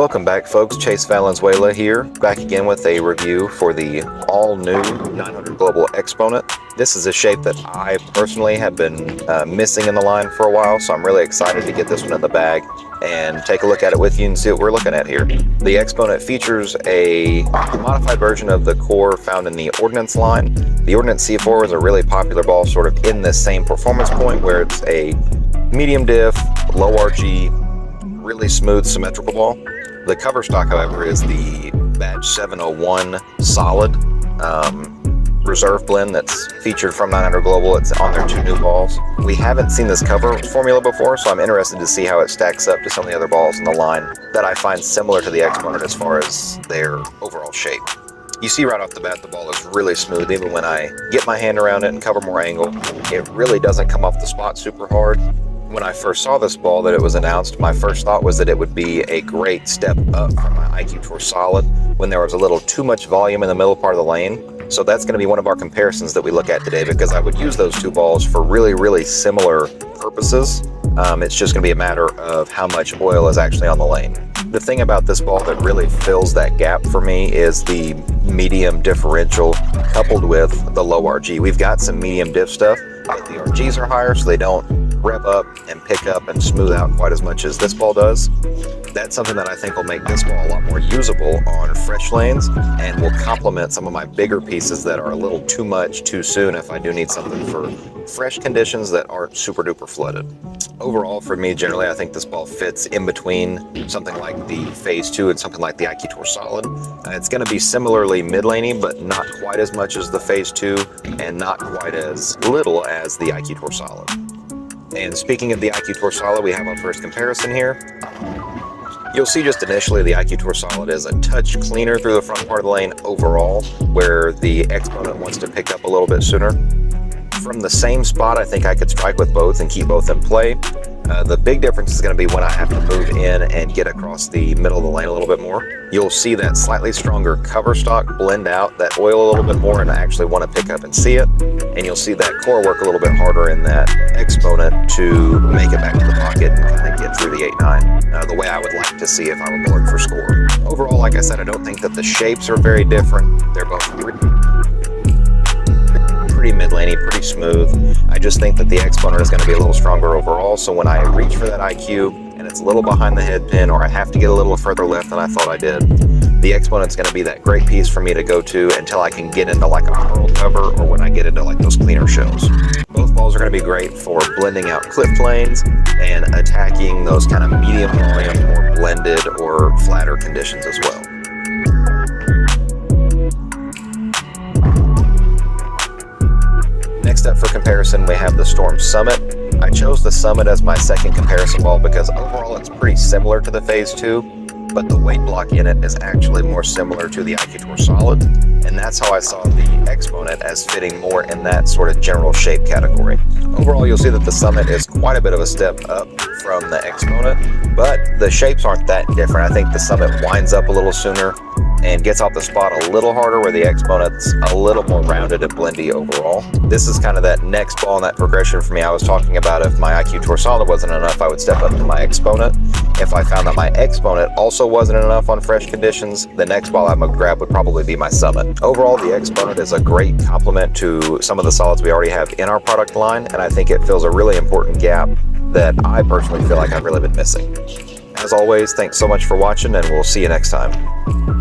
Welcome back, folks. Chase Valenzuela here, back again with a review for the all-new 900 Global Xponent. This is a shape that I personally have been missing in the line for a while, so I'm really excited to get this one in the bag and take a look at it with you and see what we're looking at here. The Xponent features a modified version of the core found in the Ordnance line. The Ordnance C4 is a really popular ball sort of in this same performance point where it's a medium diff, low RG, really smooth symmetrical ball. The cover stock, however, is the Badge 701 solid reserve blend that's featured from 900 Global. It's on their two new balls. We haven't seen this cover formula before, so I'm interested to see how it stacks up to some of the other balls in the line that I find similar to the Xponent as far as their overall shape. You see right off the bat the ball is really smooth. Even when I get my hand around it and cover more angle, it really doesn't come off the spot super hard. When I first saw this ball that it was announced, my first thought was that it would be a great step up from my IQ Tour Solid when there was a little too much volume in the middle part of the lane. So that's going to be one of our comparisons that we look at today, because I would use those two balls for really similar purposes. It's just going to be a matter of how much oil is actually on the lane. The thing about this ball that really fills that gap for me is the medium differential coupled with the low RG. We've got some medium diff stuff, but the RGs are higher, so they don't rev up and pick up and smooth out quite as much as this ball does. That's something that I think will make this ball a lot more usable on fresh lanes and will complement some of my bigger pieces that are a little too much too soon if I do need something for fresh conditions that aren't super duper flooded. Overall, for me, generally, I think this ball fits in between something like the Phase 2 and something like the IQ Tour Solid. It's going to be similarly mid-laney, but not quite as much as the Phase 2 and not quite as little as the IQ Tour Solid. And speaking of the IQ Tour Solid, we have our first comparison here. You'll see just initially the IQ Tour Solid is a touch cleaner through the front part of the lane overall, where the Xponent wants to pick up a little bit sooner. From the same spot, I think I could strike with both and keep both in play. The big difference is going to be when I have to move in and get across the middle of the lane a little bit more. You'll see that slightly stronger cover stock blend out that oil a little bit more and actually want to pick up and see it. And you'll see that core work a little bit harder in that Xponent to make it back to the pocket and kind of get through the 8-9 the way I would like to see if I were bowling for score. Overall, like I said, I don't think that the shapes are very different. They're both pretty mid-laney, pretty smooth. I just think that the Xponent is going to be a little stronger overall, so when I reach for that IQ and it's a little behind the head pin, or I have to get a little further left than I thought I did, the Xponent's going to be that great piece for me to go to until I can get into like a pearl cover or when I get into like those cleaner shells. Both balls are going to be great for blending out clipped lanes and attacking those kind of medium volume, more blended or flatter conditions as well. Next up for comparison, we have the Storm Summit. I chose the Summit as my second comparison ball because overall it's pretty similar to the Phase 2, but the weight block in it is actually more similar to the IQ Tour Solid, and that's how I saw the Xponent as fitting more in that sort of general shape category. Overall, you'll see that the Summit is quite a bit of a step up from the Xponent, but the shapes aren't that different. I think the Summit winds up a little sooner and gets off the spot a little harder, where the Xponent's a little more rounded and blendy overall. This is kind of that next ball in that progression for me. I was talking about if my IQ Tour Solid wasn't enough, I would step up to my Xponent. If I found that my Xponent also wasn't enough on fresh conditions, the next ball I would grab would probably be my Summit. Overall, the Xponent is a great complement to some of the solids we already have in our product line, and I think it fills a really important gap that I personally feel like I've really been missing. As always, thanks so much for watching, and we'll see you next time.